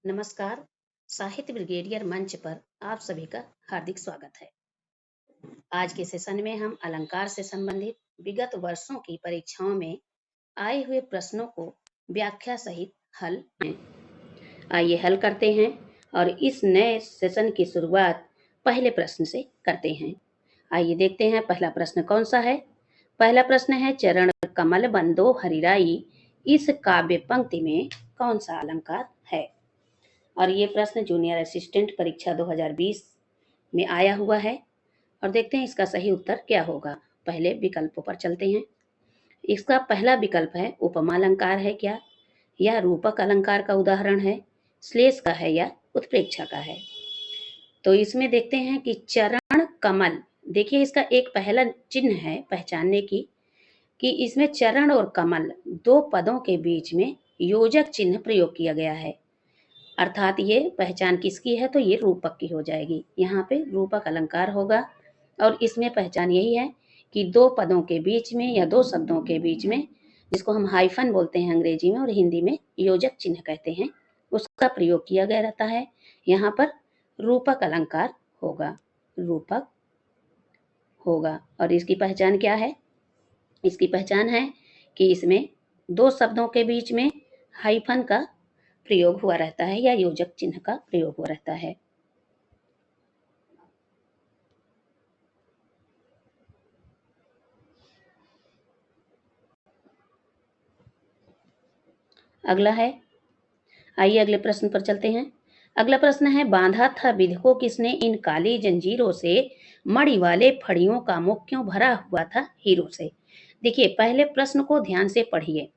नमस्कार। साहित्य ब्रिगेडियर मंच पर आप सभी का हार्दिक स्वागत है। आज के सेशन में हम अलंकार से संबंधित विगत वर्षों की परीक्षाओं में आए हुए प्रश्नों को व्याख्या सहित हल हैं। आइए हल करते हैं और इस नए सेशन की शुरुआत पहले प्रश्न से करते हैं। आइए देखते हैं पहला प्रश्न कौन सा है। पहला प्रश्न है, चरण कमल बंदो हरिराई इस काव्य पंक्ति में कौन सा अलंकार है। और ये प्रश्न जूनियर असिस्टेंट परीक्षा 2020 में आया हुआ है और देखते हैं इसका सही उत्तर क्या होगा। पहले विकल्पों पर चलते हैं। इसका पहला विकल्प है उपमा अलंकार है क्या, या रूपक अलंकार का उदाहरण है, श्लेष का है या उत्प्रेक्षा का है। तो इसमें देखते हैं कि चरण कमल, देखिए इसका एक पहला चिन्ह है पहचानने की कि इसमें चरण और कमल दो पदों के बीच में योजक चिन्ह प्रयोग किया गया है, अर्थात ये पहचान किसकी है, तो ये रूपक की हो जाएगी। यहाँ पे रूपक अलंकार होगा और इसमें पहचान यही है कि दो पदों के बीच में या दो शब्दों के बीच में, जिसको हम हाइफन बोलते हैं अंग्रेजी में और हिंदी में योजक चिन्ह कहते हैं, उसका प्रयोग किया गया रहता है। यहाँ पर रूपक अलंकार होगा, रूपक होगा। और इसकी पहचान क्या है, इसकी पहचान है कि इसमें दो शब्दों के बीच में हाइफन का प्रयोग हुआ रहता है या योजक चिन्ह का प्रयोग हुआ रहता है। अगला है, आइए अगले प्रश्न पर चलते हैं। अगला प्रश्न है, बांधा था विधि को किसने इन काली जंजीरों से, मणि वाले फड़ियों का मुख क्यों भरा हुआ था हीरो से। देखिए पहले प्रश्न को ध्यान से पढ़िए,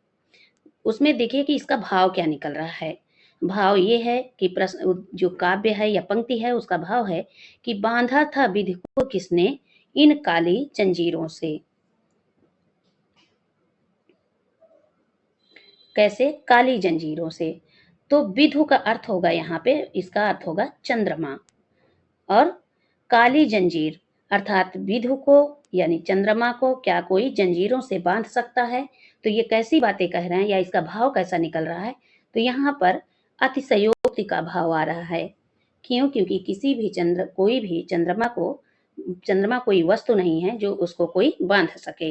उसमें देखिए कि इसका भाव क्या निकल रहा है। भाव ये है कि प्रश्न जो काव्य है या पंक्ति है उसका भाव है कि बांधा था विधि को किसने इन काली जंजीरों से। कैसे, काली जंजीरों से। तो विधु का अर्थ होगा यहाँ पे, इसका अर्थ होगा चंद्रमा, और काली जंजीर अर्थात विधु को यानी चंद्रमा को क्या कोई जंजीरों से बांध सकता है। तो ये कैसी बातें कह रहे हैं या इसका भाव कैसा निकल रहा है, तो यहाँ पर अतिशयोक्ति का भाव आ रहा है। क्यों, क्योंकि किसी भी कोई भी चंद्रमा कोई वस्तु नहीं है जो उसको कोई बांध सके।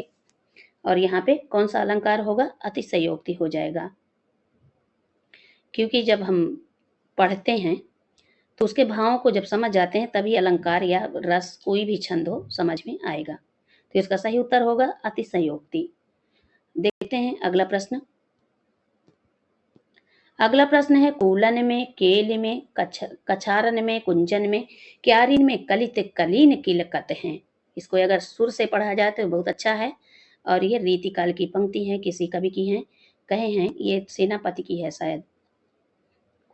और यहाँ पे कौन सा अलंकार होगा, अतिशयोक्ति हो जाएगा। क्योंकि जब हम पढ़ते हैं तो उसके भावों को जब समझ जाते हैं तभी अलंकार या रस कोई भी छंद हो समझ में आएगा। तो इसका सही उत्तर होगा अतिशयोक्ति। देखते हैं अगला प्रश्न। अगला प्रश्न है, कूलन में, केल में, कछारन में, कुंजन में, क्यारिन में कलित कलीन किलकत हैं। इसको अगर सुर से पढ़ा जाए तो बहुत अच्छा है। और ये रीतिकाल की पंक्ति है, किसी कवि की है, कहे हैं ये सेनापति की है शायद।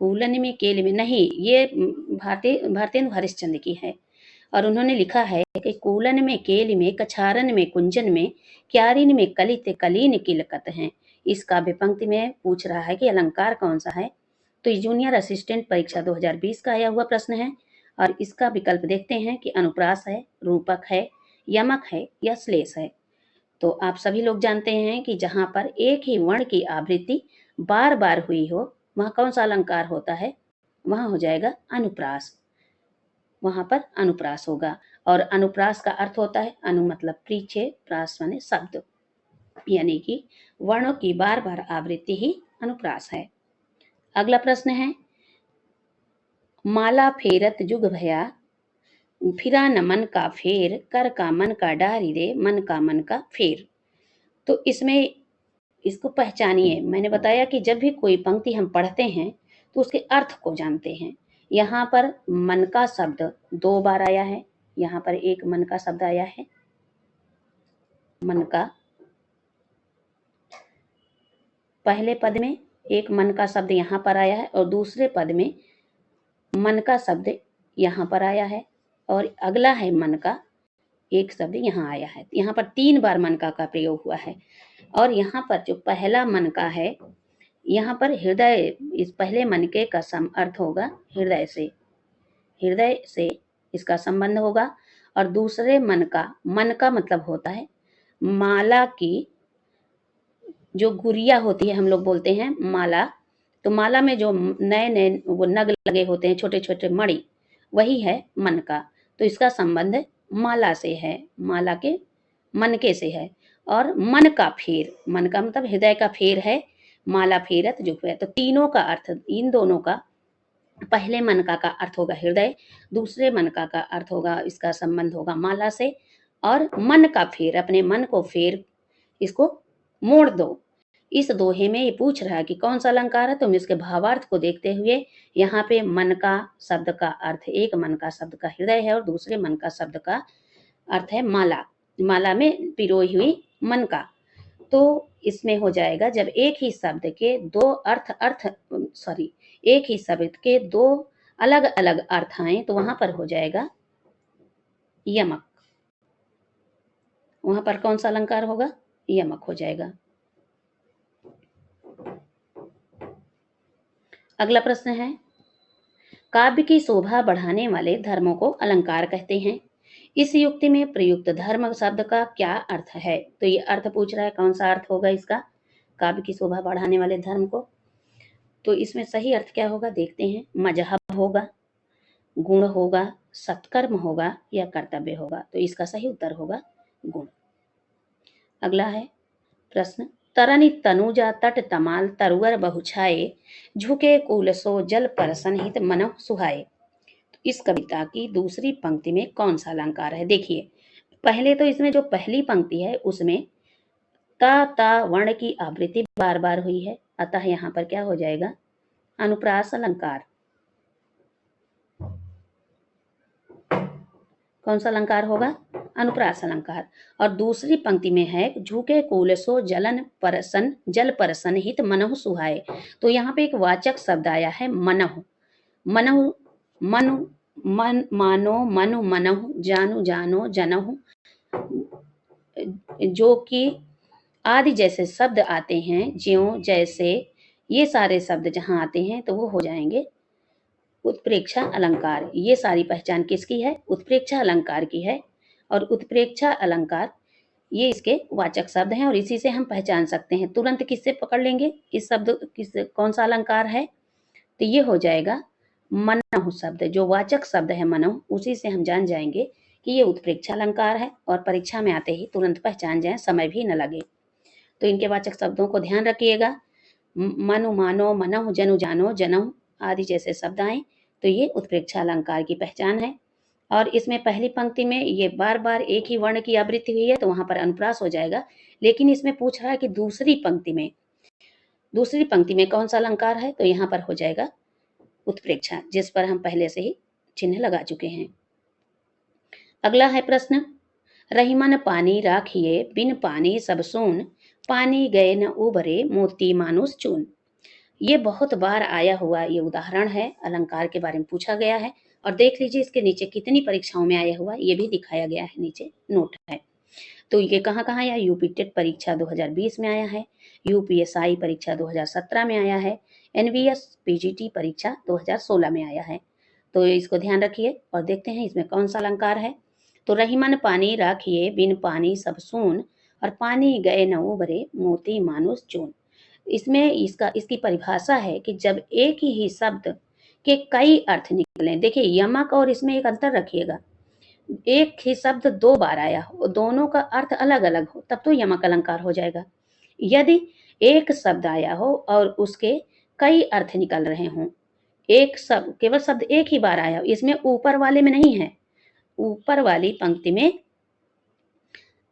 कूलन में, केल में नहीं, ये भारतेंदु हरिश्चंद्र की है। और उन्होंने लिखा है कि कूलन में, केल में, कछारन में, कुंजन में, क्यारिन में कलित कलीन किलकत हैं। इस काव्य पंक्ति में पूछ रहा है कि अलंकार कौन सा है। तो जूनियर असिस्टेंट परीक्षा 2020 का आया हुआ प्रश्न है और इसका विकल्प देखते हैं कि अनुप्रास है, रूपक है, यमक है या श्लेष है। तो आप सभी लोग जानते हैं कि जहां पर एक ही वर्ण की आवृत्ति बार बार हुई हो वहां कौन सा अलंकार होता है, वहां हो जाएगा अनुप्रास, वहां पर अनुप्रास होगा। और अनुप्रास का अर्थ होता है, अनु मतलब पीछे, प्रास माने शब्द, यानी कि वर्णों की बार बार आवृत्ति ही अनुप्रास है। अगला प्रश्न है, माला फेरत जुग भया, फिरा न मन का फेर, कर का मन का डारी दे, मन का फेर। तो इसमें इसको पहचानिए। मैंने बताया कि जब भी कोई पंक्ति हम पढ़ते हैं तो उसके अर्थ को जानते हैं। यहाँ पर मन का शब्द दो बार आया है, यहाँ पर एक मन का शब्द आया है, मन का, पहले पद में एक मन का शब्द यहाँ पर आया है और दूसरे पद में मन का शब्द यहाँ पर आया है और अगला है मन का एक शब्द यहाँ आया है। यहाँ पर 3 बार मन का प्रयोग हुआ है। और यहाँ पर जो पहला मन का है, यहाँ पर हृदय, इस पहले मन के का अर्थ होगा हृदय से इसका संबंध होगा। और दूसरे मन का मतलब होता है माला की जो गुड़िया होती है, हम लोग बोलते हैं माला, तो माला में जो नए नए वो नग लगे होते हैं, छोटे छोटे मणि, वही है मन का। तो इसका संबंध माला से है, माला के मनके से है। और मन का फेर, मन का मतलब हृदय का फेर है, माला फेरत जुगवे। तो तीनों का अर्थ, इन दोनों का, पहले मनका का अर्थ होगा हृदय, दूसरे मनका का अर्थ होगा, इसका संबंध होगा माला से। और मन का फेर, अपने मन को फेर, इसको मोड़ दो। इस दोहे में ये पूछ रहा है कि कौन सा अलंकार है। तुम इसके भावार्थ को देखते हुए, यहाँ पे मन का शब्द का अर्थ, एक मन का शब्द का हृदय है और दूसरे मन का शब्द का अर्थ है माला, माला में पिरोई हुई मन का। तो इसमें हो जाएगा, जब एक ही शब्द के दो एक ही शब्द के दो अलग अलग अर्थ आए तो वहां पर हो जाएगा यमक। वहां पर कौन सा अलंकार होगा? यमक हो जाएगा। अगला प्रश्न है, काव्य की शोभा बढ़ाने वाले धर्मों को अलंकार कहते हैं। इस युक्ति में प्रयुक्त धर्म शब्द का क्या अर्थ है? तो ये अर्थ पूछ रहा है, कौन सा अर्थ होगा इसका, काव्य की शोभा बढ़ाने वाले धर्म को। तो इसमें सही अर्थ क्या होगा देखते हैं। मजहब होगा, गुण होगा, सत्कर्म होगा या कर्तव्य होगा। तो इसका सही उत्तर होगा गुण। अगला है प्रश्न, तरनि तनुजा तट तमाल तरुअर बहुछाए, झुके कुल सो जल परसन हित मनः सुहाए। तो इस कविता की दूसरी पंक्ति में कौन सा अलंकार है? देखिए, पहले तो इसमें जो पहली पंक्ति है उसमें ता वर्ण की आवृत्ति बार बार हुई है, अतः यहाँ पर क्या हो जाएगा? अनुप्रास अलंकार। कौन सा अलंकार होगा? अनुप्रास अलंकार। और दूसरी पंक्ति में है झुके कुलसो जल परसन हित मनहु सुहाए। तो यहाँ पे एक वाचक शब्द आया है मनहु। मनहु, मनु, मन, मानो, मनु, मनहु, जानु, जानो, जनहु, जो कि आदि जैसे शब्द आते हैं, ज्यों, जैसे, ये सारे शब्द जहां आते हैं तो वो हो जाएंगे उत्प्रेक्षा अलंकार। ये सारी पहचान किसकी है? उत्प्रेक्षा अलंकार की है। और उत्प्रेक्षा अलंकार ये इसके वाचक शब्द हैं और इसी से हम पहचान सकते हैं। तुरंत किससे पकड़ लेंगे इस शब्द कौन सा अलंकार है? तो ये हो जाएगा मनहु शब्द, जो वाचक शब्द है मनहु, उसी से हम जान जाएंगे कि ये उत्प्रेक्षा अलंकार है। और परीक्षा में आते ही तुरंत पहचान जाए, समय भी न लगे। तो इनके वाचक शब्दों को ध्यान रखिएगा। मनु, मानो, मनहु, जनु, जानो, जनहु आदि जैसे शब्द आए तो ये उत्प्रेक्षा अलंकार की पहचान है। और इसमें पहली पंक्ति में ये बार बार एक ही वर्ण की आवृत्ति हुई है तो वहां पर अनुप्रास हो जाएगा। लेकिन इसमें पूछ रहा है कि दूसरी पंक्ति में कौन सा अलंकार है? तो यहाँ पर हो जाएगा उत्प्रेक्षा, जिस पर हम पहले से ही चिन्ह लगा चुके हैं। अगला है प्रश्न, रहीमन पानी राखिए बिन पानी सब सून, पानी गए न उबरे मोती मानुस चून। ये बहुत बार आया हुआ ये उदाहरण है, अलंकार के बारे में पूछा गया है। और देख लीजिए इसके नीचे कितनी परीक्षाओं में आया हुआ ये भी दिखाया गया है, नीचे नोट है। तो ये कहाँ कहाँ आया? यूपी टेट परीक्षा 2020 में आया है, यूपीएसआई परीक्षा 2017 में आया है, एनवीएस पीजीटी परीक्षा 2016 में आया है। तो इसको ध्यान रखिए और देखते हैं इसमें कौन सा अलंकार है। तो रहीमन पानी राखिए बिन पानी सब सून, और पानी गए न उबरे मोती मानुस चून। इसमें इसकी परिभाषा है कि जब एक ही शब्द के कई अर्थ निकले। देखिए यमक और इसमें एक अंतर रखिएगा, एक ही शब्द दो बार आया हो, दोनों का अर्थ अलग अलग हो, तब तो यमक अलंकार हो जाएगा। यदि एक शब्द आया हो और उसके कई अर्थ निकल रहे हों, केवल शब्द एक ही बार आया हो, इसमें ऊपर वाले में नहीं है, ऊपर वाली पंक्ति में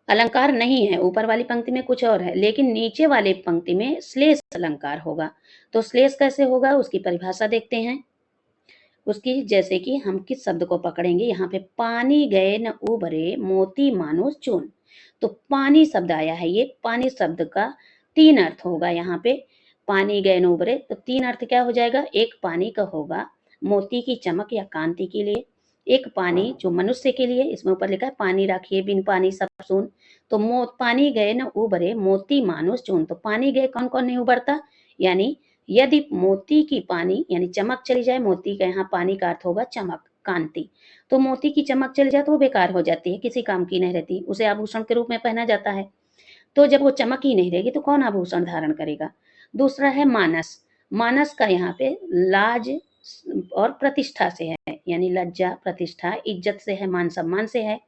अलंकार नहीं है, ऊपर वाली पंक्ति में कुछ और है, लेकिन नीचे वाली पंक्ति में श्लेष अलंकार होगा। तो श्लेष कैसे होगा उसकी परिभाषा देखते हैं। उसकी, जैसे कि हम किस शब्द को पकड़ेंगे, यहाँ पे पानी गए न उबरे मोती मानो चून। तो पानी शब्द आया है, ये पानी शब्द का तीन अर्थ होगा। यहाँ पे पानी गए न उबरे तो तीन अर्थ क्या हो जाएगा? एक पानी का होगा मोती की चमक या कांति के लिए, एक पानी जो मनुष्य के लिए, इसमें ऊपर लिखा है पानी राखिए बिन पानी सब सून। तो पानी गए न उबरे मोती मानुष चून। तो पानी गए कौन कौन नहीं उबरता, यानी यदि मोती की पानी यानी चमक चली जाए, मोती का यहाँ पानी का अर्थ होगा चमक, कांति। तो मोती की चमक चली जाए तो वो बेकार हो जाती है, किसी काम की नहीं रहती, उसे आभूषण के रूप में पहना जाता है। तो जब वो चमक ही नहीं रहेगी तो कौन आभूषण धारण करेगा? दूसरा है मानस। मानस का यहाँ पे लाज और प्रतिष्ठा से है, यानी लज्जा, प्रतिष्ठा, इज्जत से है, मान सम्मान से है।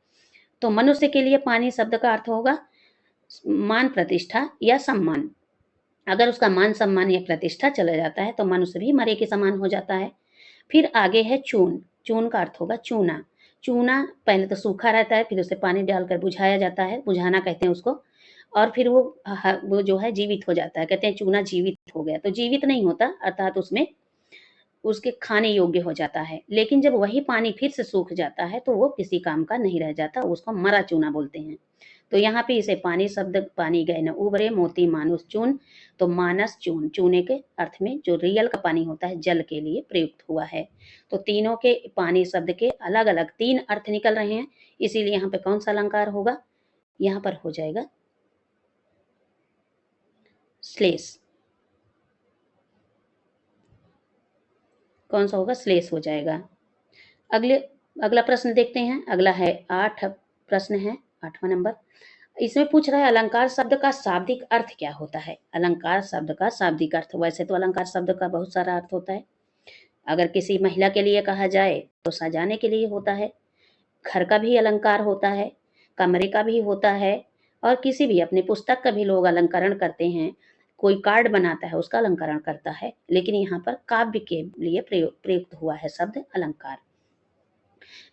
तो मनुष्य के लिए पानी शब्द का अर्थ होगा मान, प्रतिष्ठा या सम्मान। अगर उसका मान सम्मान या प्रतिष्ठा चला जाता है तो मनुष्य भी मरे के समान हो जाता है। फिर आगे है चून। चून का अर्थ होगा चूना। चूना पहले तो सूखा रहता है, फिर उसे पानी डालकर बुझाया जाता है, बुझाना कहते हैं उसको। और फिर वो जो है जीवित हो जाता है, कहते हैं चूना जीवित हो गया। तो जीवित नहीं होता, अर्थात उसमें उसके खाने योग्य हो जाता है। लेकिन जब वही पानी फिर से सूख जाता है तो वो किसी काम का नहीं रह जाता, उसको मरा चूना बोलते हैं। तो यहाँ पे इसे पानी शब्द, पानी गए न उबरे मोती मानुष चून, तो मानस चून, चूने के अर्थ में जो रियल का पानी होता है जल के लिए प्रयुक्त हुआ है। तो तीनों के पानी शब्द के अलग अलग 3 अर्थ निकल रहे हैं, इसीलिए यहाँ पे कौन सा अलंकार होगा? यहाँ पर हो जाएगा श्लेष। कौन सा होगा? श्लेष हो जाएगा। अगले अगला प्रश्न देखते हैं। अगला है 8 प्रश्न है, 8वां नंबर। इसमें पूछ रहा है अलंकार शब्द का शाब्दिक अर्थ क्या होता है? अलंकार शब्द का शाब्दिक अर्थ, वैसे तो अलंकार शब्द का बहुत सारा अर्थ होता है। अगर किसी महिला के लिए कहा जाए तो सजाने के लिए होता है, घर का भी अलंकार होता है, कमरे का भी होता है, और किसी भी अपनी पुस्तक का भी लोग अलंकरण करते हैं। कोई कार्ड बनाता है उसका अलंकरण करता है, लेकिन यहाँ पर काव्य के लिए प्रयुक्त हुआ है शब्द अलंकार।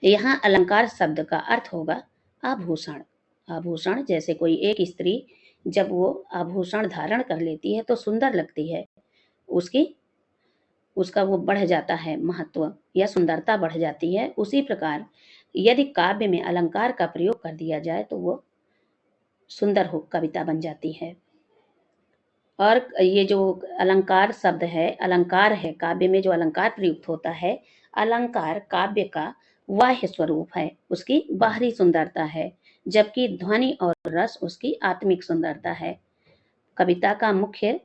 यहाँ अलंकार शब्द का अर्थ होगा आभूषण। आभूषण, जैसे कोई एक स्त्री जब वो आभूषण धारण कर लेती है तो सुंदर लगती है, उसकी उसका वो बढ़ जाता है महत्व या सुंदरता बढ़ जाती है। उसी प्रकार यदि काव्य में अलंकार का प्रयोग कर दिया जाए तो वो सुंदर हो कविता बन जाती है। और ये जो अलंकार शब्द है, अलंकार है, काव्य में जो अलंकार प्रयुक्त होता है, अलंकार काव्य का बाह्य स्वरूप है, उसकी बाहरी सुंदरता है, जबकि ध्वनि और रस उसकी आत्मिक सुंदरता है। कविता का मुख्य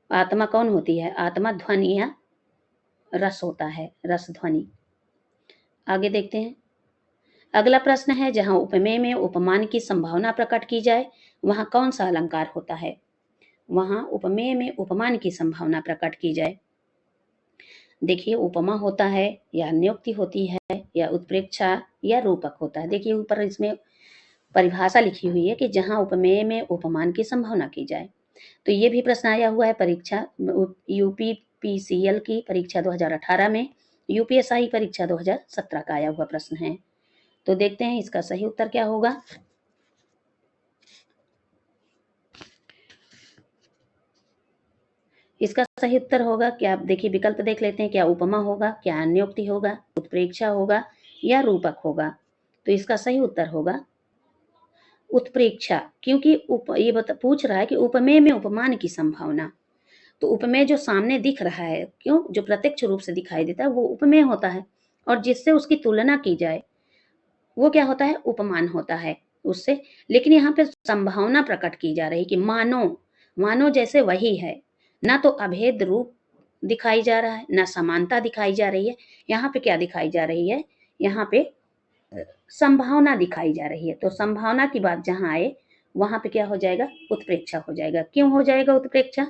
आत्मा कौन होती है? आत्मा ध्वनि या रस होता है, रस ध्वनि। आगे देखते हैं। अगला प्रश्न है जहां उपमेय में उपमान की संभावना प्रकट की जाए वहां कौन सा अलंकार होता है? वहां उपमेय में उपमान की संभावना प्रकट की जाए। देखिए उपमा होता है या नियुक्ति होती है या उत्प्रेक्षा या रूपक होता है। देखिए ऊपर इसमें परिभाषा लिखी हुई है कि जहां उपमेय में उपमान की संभावना की जाए। तो ये भी प्रश्न आया हुआ है परीक्षा यूपीपीसीएल की परीक्षा 2018 में, यूपीएसआई परीक्षा 2017 का आया हुआ प्रश्न है। तो देखते हैं इसका सही उत्तर क्या होगा। इसका सही उत्तर होगा क्या? देखिए विकल्प देख लेते हैं, क्या उपमा होगा, क्या नियुक्ति होगा, उत्प्रेक्षा होगा या रूपक होगा। तो इसका सही उत्तर होगा उत्प्रेक्षा, क्योंकि ये पूछ रहा है कि उपमेय में उपमान की संभावना। तो उपमेय जो सामने दिख रहा है, क्यों, जो प्रत्यक्ष रूप से दिखाई देता है वो उपमेय होता है, और जिससे उसकी तुलना की जाए वो क्या होता है? उपमान होता है उससे। लेकिन यहाँ पे संभावना प्रकट की जा रही है कि मानो, मानो जैसे वही है, ना तो अभेद रूप दिखाई जा रहा है, ना समानता दिखाई जा रही है। यहाँ पे क्या दिखाई जा रही है? यहाँ पे संभावना दिखाई जा रही है। तो संभावना की बात जहां आए वहां पे क्या हो जाएगा? उत्प्रेक्षा हो जाएगा। क्यों हो जाएगा उत्प्रेक्षा?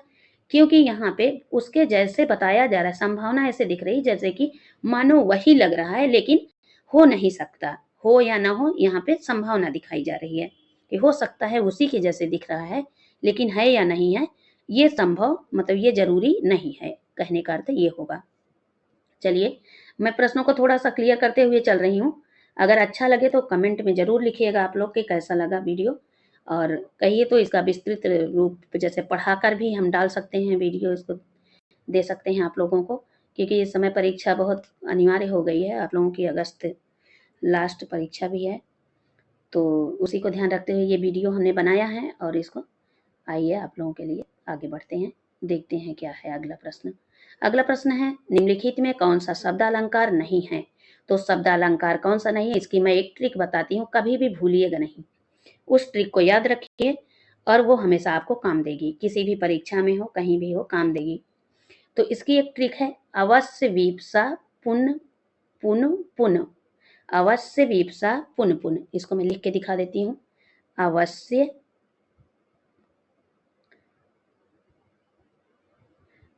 क्योंकि यहाँ पे उसके जैसे बताया जा रहा है, संभावना ऐसे दिख रही जैसे कि मानो वही लग रहा है, लेकिन हो नहीं सकता। हो या ना हो, यहाँ पे संभावना दिखाई जा रही है कि हो सकता है उसी के जैसे दिख रहा है, लेकिन है या नहीं है ये संभव, मतलब ये जरूरी नहीं है, कहने का अर्थ ये होगा। चलिए मैं प्रश्नों को थोड़ा सा क्लियर करते हुए चल रही हूँ। अगर अच्छा लगे तो कमेंट में ज़रूर लिखिएगा आप लोग कि कैसा लगा वीडियो, और कहिए तो इसका विस्तृत रूप जैसे पढ़ाकर भी हम डाल सकते हैं वीडियो, इसको दे सकते हैं आप लोगों को, क्योंकि इस समय परीक्षा बहुत अनिवार्य हो गई है। आप लोगों की अगस्त लास्ट परीक्षा भी है, तो उसी को ध्यान रखते हुए ये वीडियो हमने बनाया है, और इसको आइए आप लोगों के लिए आगे बढ़ते हैं। देखते हैं क्या है अगला प्रश्न। अगला प्रश्न है निम्नलिखित में कौन सा शब्द अलंकार नहीं है? तो शब्द अलंकार कौन सा नहीं है, इसकी मैं एक ट्रिक बताती हूँ, कभी भी भूलिएगा नहीं। उस ट्रिक को याद रखिए और वो हमेशा आपको काम देगी, किसी भी परीक्षा में हो, कहीं भी हो, काम देगी। तो इसकी एक ट्रिक है अवश्य विप्सा पुन पुन पुन। अवश्य विप्सा पुन पुन, इसको मैं लिख के दिखा देती हूँ। अवश्य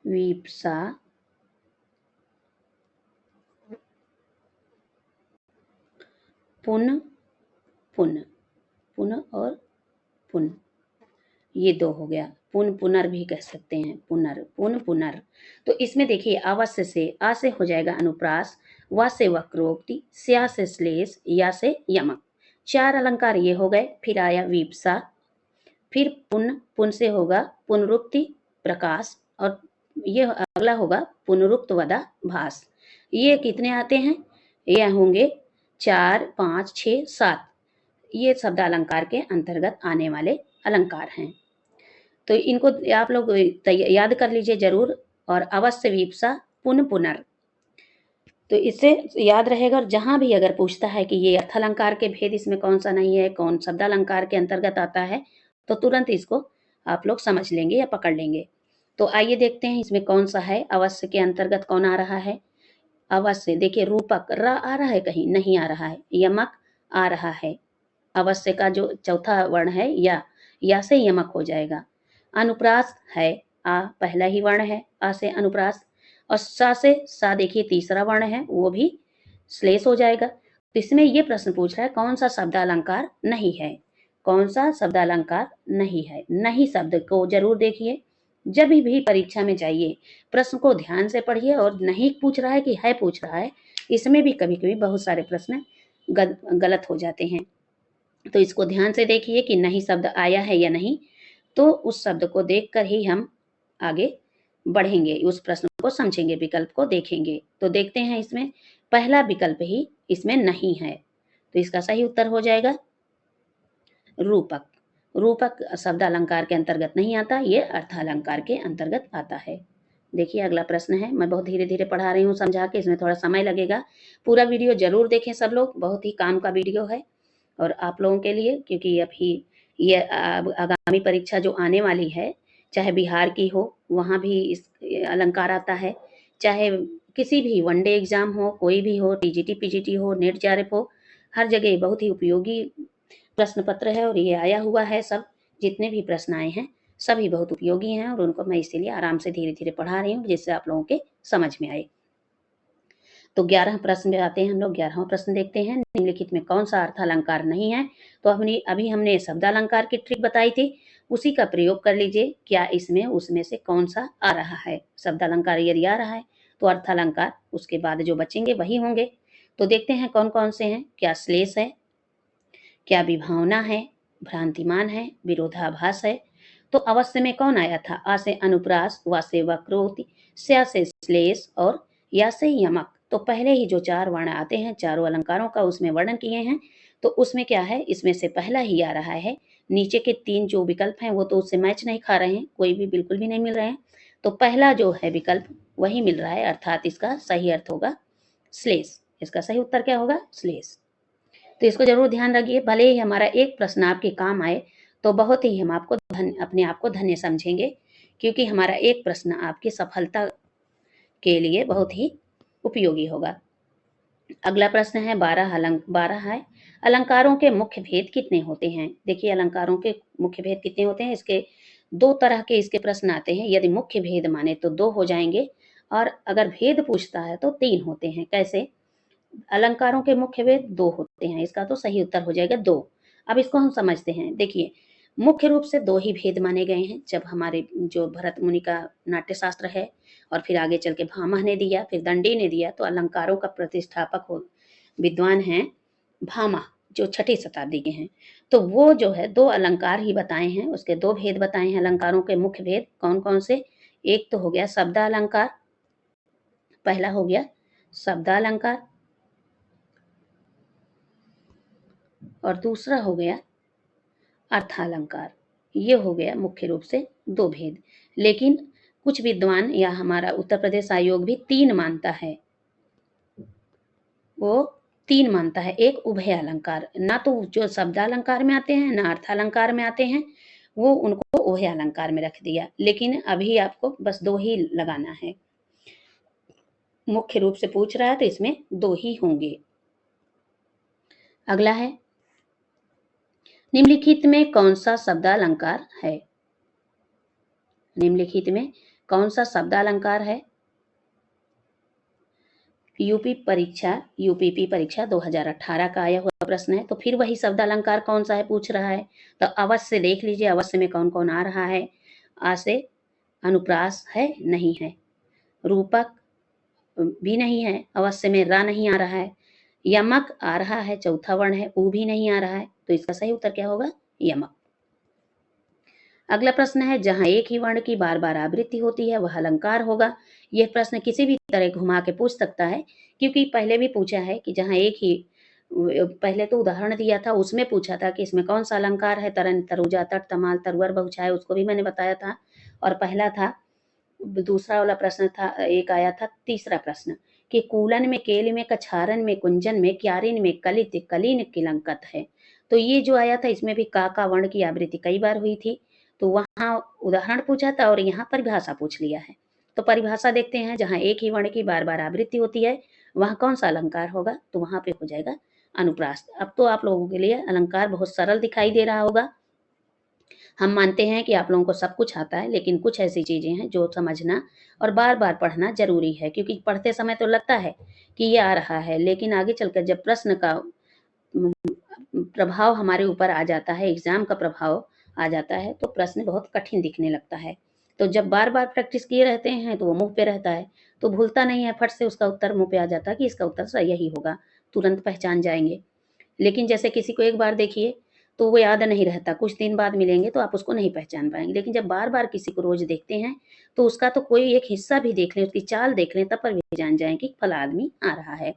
वीप्सा, पुन, पुन, पुन और पुन, ये दो हो गया। पुन पुनर भी कह सकते हैं, पुनर, पुन पुनर। तो इसमें देखिए अवश्य से आ से हो जाएगा अनुप्रास, व से वक्रोक्ति, स्या से श्लेष, या से यमक। 4 अलंकार ये हो गए। फिर आया वीप्सा, फिर पुन, पुन से होगा पुनरुक्ति प्रकाश, और ये अगला होगा पुनरुक्त वदा भास। ये कितने आते हैं? ये होंगे 4, 5, 6, 7। ये शब्द अलंकार के अंतर्गत आने वाले अलंकार हैं। तो इनको आप लोग याद कर लीजिए जरूर। और अवश्य वीप्सा, पुन पुनर, तो इससे याद रहेगा। और जहां भी अगर पूछता है कि ये अर्थालंकार के भेद इसमें कौन सा नहीं है, कौन शब्दालंकार के अंतर्गत आता है, तो तुरंत इसको आप लोग समझ लेंगे या पकड़ लेंगे। तो आइए देखते हैं इसमें कौन सा है, अवश्य के अंतर्गत कौन आ रहा है। अवश्य देखिए रूपक र आ रहा है, कहीं नहीं आ रहा है। यमक आ रहा है। अवश्य का जो चौथा वर्ण है या से यमक हो जाएगा। अनुप्रास है, आ पहला ही वर्ण है, आ से अनुप्रास। और सा से सा देखिए तीसरा वर्ण है, वो भी श्लेष हो जाएगा। तो इसमें ये प्रश्न पूछ रहा है कौन सा शब्दालंकार नहीं है, कौन सा शब्दालंकार नहीं है। नहीं शब्द को जरूर देखिए, जब भी परीक्षा में जाइए प्रश्न को ध्यान से पढ़िए। और नहीं पूछ रहा है कि है पूछ रहा है, इसमें भी कभी कभी बहुत सारे प्रश्न गलत हो जाते हैं। तो इसको ध्यान से देखिए कि नहीं शब्द आया है या नहीं, तो उस शब्द को देखकर ही हम आगे बढ़ेंगे, उस प्रश्न को समझेंगे, विकल्प को देखेंगे। तो देखते हैं इसमें पहला विकल्प ही इसमें नहीं है, तो इसका सही उत्तर हो जाएगा रूपक। रूपक शब्द अलंकार के अंतर्गत नहीं आता, ये अर्थालंकार के अंतर्गत आता है। देखिए अगला प्रश्न है, मैं बहुत धीरे धीरे पढ़ा रही हूँ समझा के, इसमें थोड़ा समय लगेगा। पूरा वीडियो जरूर देखें सब लोग, बहुत ही काम का वीडियो है और आप लोगों के लिए, क्योंकि अभी ये आगामी परीक्षा जो आने वाली है, चाहे बिहार की हो वहाँ भी इस अलंकार आता है, चाहे किसी भी वनडे एग्जाम हो, कोई भी हो, टीजीटी पीजीटी हो, नेट जेआरएफ हो, हर जगह बहुत ही उपयोगी प्रश्न पत्र है। और ये आया हुआ है, सब जितने भी प्रश्न आए हैं सभी बहुत उपयोगी हैं, और उनको मैं इसीलिए आराम से धीरे धीरे पढ़ा रही हूँ जिससे आप लोगों के समझ में आए। तो 11 प्रश्न में आते हैं हम लोग। 11वां प्रश्न देखते हैं, निम्नलिखित में कौन सा अर्थालंकार नहीं है। तो अभी हमने शब्दालंकार की ट्रिक बताई थी, उसी का प्रयोग कर लीजिए। क्या इसमें उसमें से कौन सा आ रहा है। शब्दालंकार यदि आ रहा है तो अर्थालंकार उसके बाद जो बचेंगे वही होंगे। तो देखते हैं कौन कौन से हैं। क्या श्लेष है, क्या विभावना है, भ्रांतिमान है, विरोधाभास है। तो अवश्य में कौन आया था, आ से अनुप्रास, वा से वक्रोक्ति, स्या से श्लेष और या से यमक। तो पहले ही जो 4 वर्ण आते हैं चारों अलंकारों का उसमें वर्णन किए हैं। तो उसमें क्या है, इसमें से पहला ही आ रहा है। नीचे के 3 जो विकल्प हैं वो तो उससे मैच नहीं खा रहे हैं, कोई भी बिल्कुल भी नहीं मिल रहे हैं। तो पहला जो है विकल्प वही मिल रहा है, अर्थात इसका सही अर्थ होगा श्लेष। इसका सही उत्तर क्या होगा, श्लेष। तो इसको जरूर ध्यान रखिए, भले ही हमारा एक प्रश्न आपके काम आए तो बहुत ही हम आपको अपने आप को धन्य समझेंगे, क्योंकि हमारा एक प्रश्न आपकी सफलता के लिए बहुत ही उपयोगी होगा। अगला प्रश्न है 12 है, अलंकारों के मुख्य भेद कितने होते हैं। देखिए अलंकारों के मुख्य भेद कितने होते हैं, इसके 2 तरह के इसके प्रश्न आते हैं। यदि मुख्य भेद माने तो 2 हो जाएंगे, और अगर भेद पूछता है तो 3 होते हैं। कैसे, अलंकारों के मुख्य भेद 2 होते हैं, इसका तो सही उत्तर हो जाएगा 2। अब इसको हम समझते हैं। देखिए मुख्य रूप से 2 ही भेद माने गए हैं। जब हमारे जो भरत मुनि का नाट्य शास्त्र है, और फिर आगे चल के भामह ने दिया, फिर दंडी ने दिया, तो अलंकारों का प्रतिष्ठापक हो विद्वान हैं भामह, जो 6ठी शताब्दी के हैं। तो वो जो है 2 अलंकार ही बताए हैं, उसके 2 भेद बताए हैं। अलंकारों के मुख्य भेद कौन कौन से, एक तो हो गया शब्दालंकार, पहला हो गया शब्दालंकार, और दूसरा हो गया अर्थालंकार। ये हो गया मुख्य रूप से 2 भेद। लेकिन कुछ विद्वान या हमारा उत्तर प्रदेश आयोग भी 3 मानता है, वो 3 मानता है। एक उभय अलंकार, ना तो जो शब्दालंकार में आते हैं ना अर्थालंकार में आते हैं, वो उनको उभय अलंकार में रख दिया। लेकिन अभी आपको बस 2 ही लगाना है, मुख्य रूप से पूछ रहा है तो इसमें 2 ही होंगे। अगला है, निम्नलिखित में कौन सा शब्दालंकार है। निम्नलिखित में कौन सा शब्द अलंकार है? यूपीपी परीक्षा 2018 का आया हुआ प्रश्न है। तो फिर वही शब्द अलंकार कौन सा है पूछ रहा है। तो अवश्य देख लीजिए, अवश्य में कौन कौन आ रहा है। आ से अनुप्रास है, नहीं है। रूपक भी नहीं है, अवश्य में रा नहीं आ रहा है। यमक आ रहा है, चौथा वर्ण है, ऊ भी नहीं आ रहा है। तो इसका सही उत्तर क्या होगा? यमक। अगला प्रश्न है, जहां एक ही वर्ण की बार बार आवृत्ति होती है वह अलंकार होगा। यह प्रश्न किसी भी तरह घुमा के पूछ सकता है, क्योंकि पहले भी पूछा है कि जहां एक ही, पहले तो उदाहरण दिया था, उसमें पूछा था कि इसमें कौन सा अलंकार है। तरन, तरुजा, तट, तमाल, तरुअर, बहुछाया, उसको भी मैंने बताया था। और पहला था, दूसरा वाला प्रश्न था, एक आया था तीसरा प्रश्न कि कूलन में, केल में, कछारन में, कुंजन में, क्यारिन में, कलित, कलीन, किलंकत है। तो ये जो आया था इसमें भी का वर्ण की आवृत्ति कई बार हुई थी। तो वहां उदाहरण पूछा था और यहाँ परिभाषा पूछ लिया है। तो परिभाषा देखते हैं, जहां एक ही वर्ण की बार बार आवृत्ति होती है वहां कौन सा अलंकार होगा। तो वहां पे हो जाएगा अनुप्रास। अब तो आप लोगों के लिए अलंकार बहुत सरल दिखाई दे रहा होगा। हम मानते हैं कि आप लोगों को सब कुछ आता है, लेकिन कुछ ऐसी चीजें हैं जो समझना और बार बार पढ़ना जरूरी है, क्योंकि पढ़ते समय तो लगता है कि ये आ रहा है, लेकिन आगे चलकर जब प्रश्न का प्रभाव हमारे ऊपर आ जाता है, एग्जाम का प्रभाव आ जाता है, तो प्रश्न बहुत कठिन दिखने लगता है। तो जब बार बार प्रैक्टिस किए रहते हैं तो वो मुंह पे रहता है, तो भूलता नहीं है, फट से उसका उत्तर मुंह पे आ जाता है कि इसका उत्तर सही यही होगा, तुरंत पहचान जाएंगे। लेकिन जैसे किसी को एक बार देखिए तो वो याद नहीं रहता, कुछ दिन बाद मिलेंगे तो आप उसको नहीं पहचान पाएंगे। लेकिन जब बार बार किसी को रोज देखते हैं तो उसका तो कोई एक हिस्सा भी देख लें, उसकी चाल देख लें, तब पर भी जान जाए कि फला आदमी आ रहा है।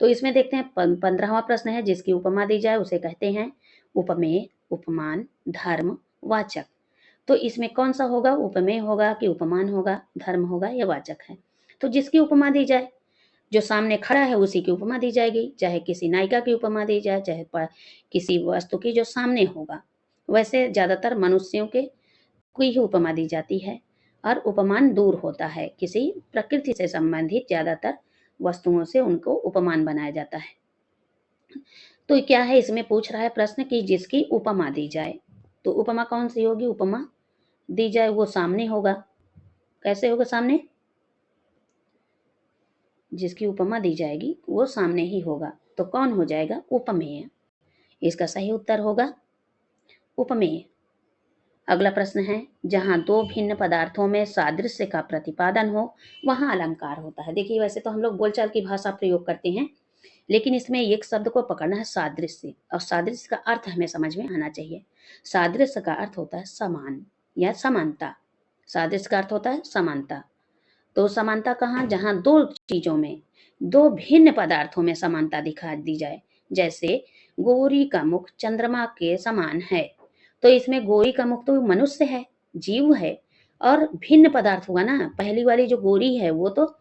तो इसमें देखते हैं 15वां प्रश्न है, जिसकी उपमा दी जाए उसे कहते हैं उपमेय, उपमान, धर्म, वाचक। तो इसमें कौन सा होगा? उपमेय होगा कि उपमान होगा, धर्म होगा या वाचक है? तो जिसकी उपमा दी जाए, जो सामने खड़ा है उसी की उपमा दी जाएगी, चाहे किसी नायिका की उपमा दी जाए, चाहे किसी वस्तु की जो सामने होगा। वैसे ज्यादातर मनुष्यों के की ही उपमा दी जाती है, और उपमान दूर होता है, किसी प्रकृति से संबंधित ज्यादातर वस्तुओं से उनको उपमान बनाया जाता है। तो क्या है, इसमें पूछ रहा है प्रश्न कि जिसकी उपमा दी जाए, तो उपमा कौन सी होगी? उपमा दी जाए वो सामने होगा। कैसे होगा सामने? जिसकी उपमा दी जाएगी वो सामने ही होगा, तो कौन हो जाएगा? उपमेय। इसका सही उत्तर होगा उपमेय। अगला प्रश्न है, जहां दो भिन्न पदार्थों में सादृश्य का प्रतिपादन हो वहां अलंकार होता है। देखिए, वैसे तो हम लोग बोलचाल की भाषा प्रयोग करते हैं, लेकिन इसमें एक शब्द को पकड़ना है, सादृश्य। और सादृश्य का अर्थ हमें समझ में आना चाहिए। सादृश्य का अर्थ होता है समान या समानता। सादृश्य का अर्थ होता है समानता। तो समानता कहाँ? जहां दो चीजों में, दो भिन्न पदार्थों में समानता दिखा दी जाए। जैसे गौरी का मुख चंद्रमा के समान है, तो इसमें गौरी का मुख तो मनुष्य है, जीव है, और भिन्न पदार्थ हुआ ना। पहली वाली जो गौरी है वो तो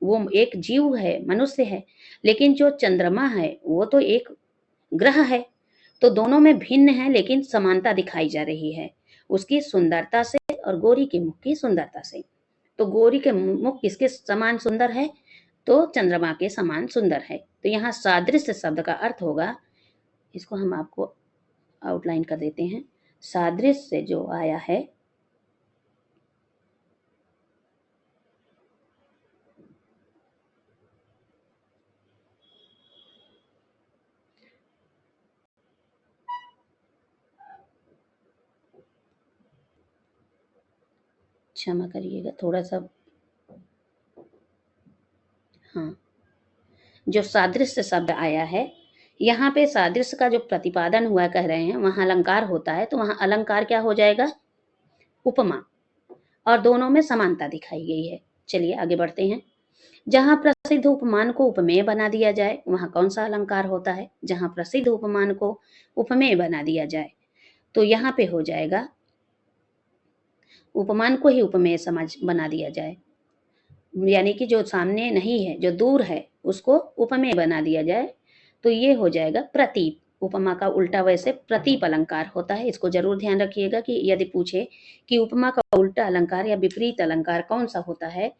वो एक जीव है, मनुष्य है, लेकिन जो चंद्रमा है वो तो एक ग्रह है। तो दोनों में भिन्न है, लेकिन समानता दिखाई जा रही है उसकी सुंदरता से और गौरी के मुख की सुंदरता से। तो गौरी के मुख किसके समान सुंदर है? तो चंद्रमा के समान सुंदर है। तो यहाँ सादृश्य शब्द का अर्थ होगा, इसको हम आपको आउटलाइन कर देते हैं। सादृश्य जो आया है, क्षमा करिएगा थोड़ा सा, हाँ, जो सादृश्य शब्द आया है, यहाँ पे सादृश्य का जो प्रतिपादन हुआ कह रहे हैं, वहां अलंकार होता है। तो वहां अलंकार क्या हो जाएगा? उपमा। और दोनों में समानता दिखाई गई है। चलिए आगे बढ़ते हैं। जहां प्रसिद्ध उपमान को उपमेय बना दिया जाए वहां कौन सा अलंकार होता है? जहां प्रसिद्ध उपमान को उपमेय बना दिया जाए तो यहाँ पे हो जाएगा, उपमान को ही उपमेय समझ बना दिया जाए, यानी कि जो सामने नहीं है, जो दूर है, उसको उपमेय बना दिया जाए, तो ये हो जाएगा प्रतीप। उपमा का उल्टा वैसे प्रतीप अलंकार होता है, इसको जरूर ध्यान रखिएगा कि यदि पूछे कि उपमा का उल्टा अलंकार या विपरीत अलंकार कौन सा होता है,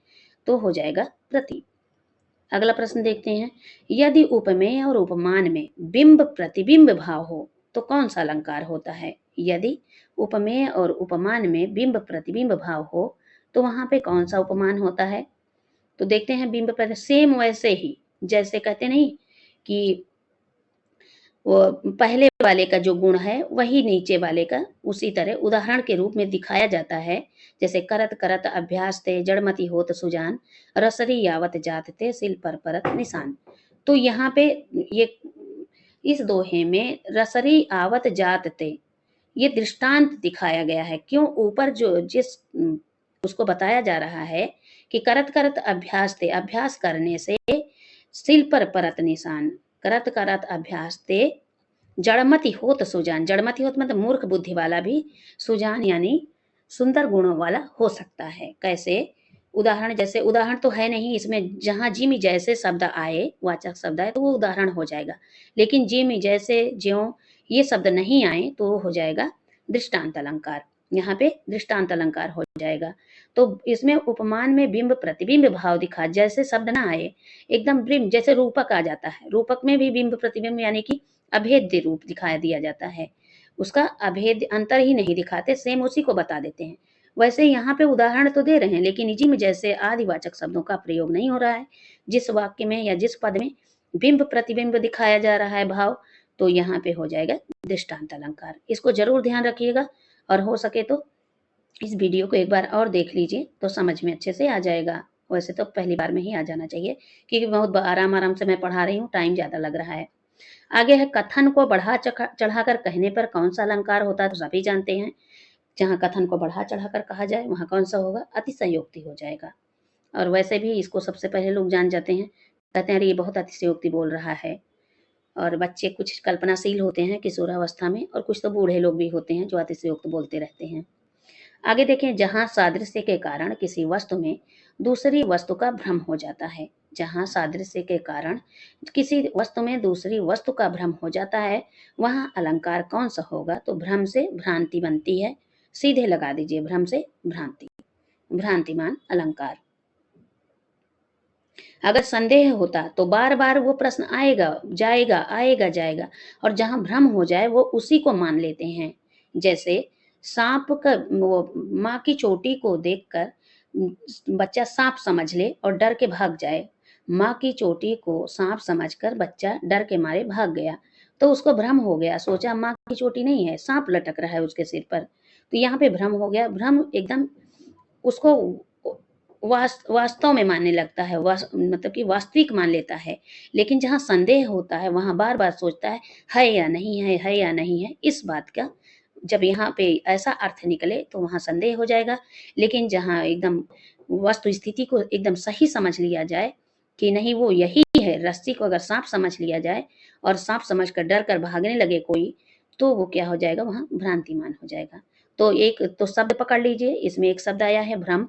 तो हो जाएगा प्रतीप। अगला प्रश्न देखते हैं, यदि उपमेय और उपमान में बिंब प्रतिबिंब भाव हो तो कौन सा अलंकार होता है? यदि उपमेय और उपमान में बिंब प्रतिबिंब भाव हो तो वहां पे कौन सा उपमान होता है? तो देखते हैं बिंब पर सेम वैसे ही, जैसे कहते नहीं कि वो पहले वाले का जो गुण है वही नीचे वाले का उसी तरह उदाहरण के रूप में दिखाया जाता है। जैसे करत करत अभ्यास ते जड़मति होत सुजान, रसरी यावत जात ते सिल पर परत निशान। तो यहाँ पे ये इस दोहे में रसरी आवत जात ते ये दृष्टांत दिखाया गया है। क्यों? ऊपर जो जिस उसको बताया जा रहा है कि करत करत अभ्यास थे, अभ्यास करने से सिल पर परत निशान, करत करत अभ्यास थे जड़मति होत सुजान, जड़मति होत मतलब मूर्ख बुद्धि वाला भी सुजान यानी सुंदर गुणों वाला हो सकता है। कैसे? उदाहरण, जैसे उदाहरण तो है नहीं इसमें, जहां जिमी जैसे शब्द आए, वाचक शब्द आए तो वो उदाहरण हो जाएगा, लेकिन जिमी जैसे ज्यों ये शब्द नहीं आए तो वो हो जाएगा दृष्टांत अलंकार। यहाँ पे दृष्टांत अलंकार हो जाएगा। तो इसमें उपमान में बिंब प्रतिबिंब भाव दिखा, जैसे शब्द ना आए एकदम बिंब, जैसे रूपक आ जाता है, रूपक में भी बिंब प्रतिबिंब यानी कि अभेद्य रूप दिखाया दिया जाता है, उसका अभेद्य अंतर ही नहीं दिखाते, सेम उसी को बता देते हैं। वैसे यहाँ पे उदाहरण तो दे रहे हैं, लेकिन निजी में जैसे आदिवाचक शब्दों का प्रयोग नहीं हो रहा है, जिस वाक्य में या जिस पद में बिंब प्रतिबिंब दिखाया जा रहा है भाव, तो यहाँ पे हो जाएगा दृष्टांत अलंकार। इसको जरूर ध्यान रखिएगा, और हो सके तो इस वीडियो को एक बार और देख लीजिए तो समझ में अच्छे से आ जाएगा। वैसे तो पहली बार में ही आ जाना चाहिए, क्योंकि बहुत आराम आराम से मैं पढ़ा रही हूँ, टाइम ज्यादा लग रहा है। आगे है कथन को बढ़ा चढ़ाकर कहने पर कौन सा अलंकार होता है, तो सभी जानते हैं। जहाँ कथन को बढ़ा चढ़ाकर कहा जाए वहां कौन सा होगा? अतिशयोक्ति हो जाएगा। और वैसे भी इसको सबसे पहले लोग जान जाते हैं, कहते हैं अरे ये बहुत अतिशयोक्ति बोल रहा है। और बच्चे कुछ कल्पनाशील होते हैं किशोरावस्था में, और कुछ तो बूढ़े लोग भी होते हैं जो अतिशयोक्त बोलते रहते हैं। आगे देखें, जहां सादृश्य के कारण किसी वस्तु में दूसरी वस्तु का भ्रम हो जाता है, जहां सादृश्य के कारण किसी वस्तु में दूसरी वस्तु का भ्रम हो जाता है, वहां अलंकार कौन सा होगा? तो भ्रम से भ्रांति बनती है, सीधे लगा दीजिए, भ्रम से भ्रांति, भ्रांतिमान अलंकार। अगर संदेह होता तो बार बार वो प्रश्न आएगा जाएगा, आएगा जाएगा, और जहां भ्रम हो जाए वो उसी को मान लेते हैं। जैसे सांप का, वो माँ की चोटी को देखकर बच्चा सांप समझ ले और डर के भाग जाए। माँ की चोटी को सांप समझकर बच्चा डर के मारे भाग गया, तो उसको भ्रम हो गया, सोचा माँ की चोटी नहीं है, सांप लटक रहा है उसके सिर पर। तो यहाँ पे भ्रम हो गया, भ्रम एकदम उसको वास्तव में मानने लगता है, मतलब कि वास्तविक मान लेता है। लेकिन जहाँ संदेह होता है वहां बार बार सोचता है या नहीं है, है या नहीं है, इस बात का जब यहाँ पे ऐसा अर्थ निकले तो वहां संदेह हो जाएगा। लेकिन जहाँ एकदम वस्तु स्थिति को एकदम सही समझ लिया जाए कि नहीं वो यही है, रस्सी को अगर सांप समझ लिया जाए और सांप समझ कर डर कर भागने लगे कोई, तो वो क्या हो जाएगा? वहां भ्रांतिमान हो जाएगा। तो एक तो शब्द पकड़ लीजिए, इसमें एक शब्द आया है भ्रम,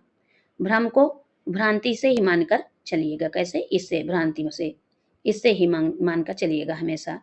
भ्रम को भ्रांति से ही मानकर चलिएगा। कैसे? इससे, भ्रांति से, इससे ही मानकर चलिएगा हमेशा।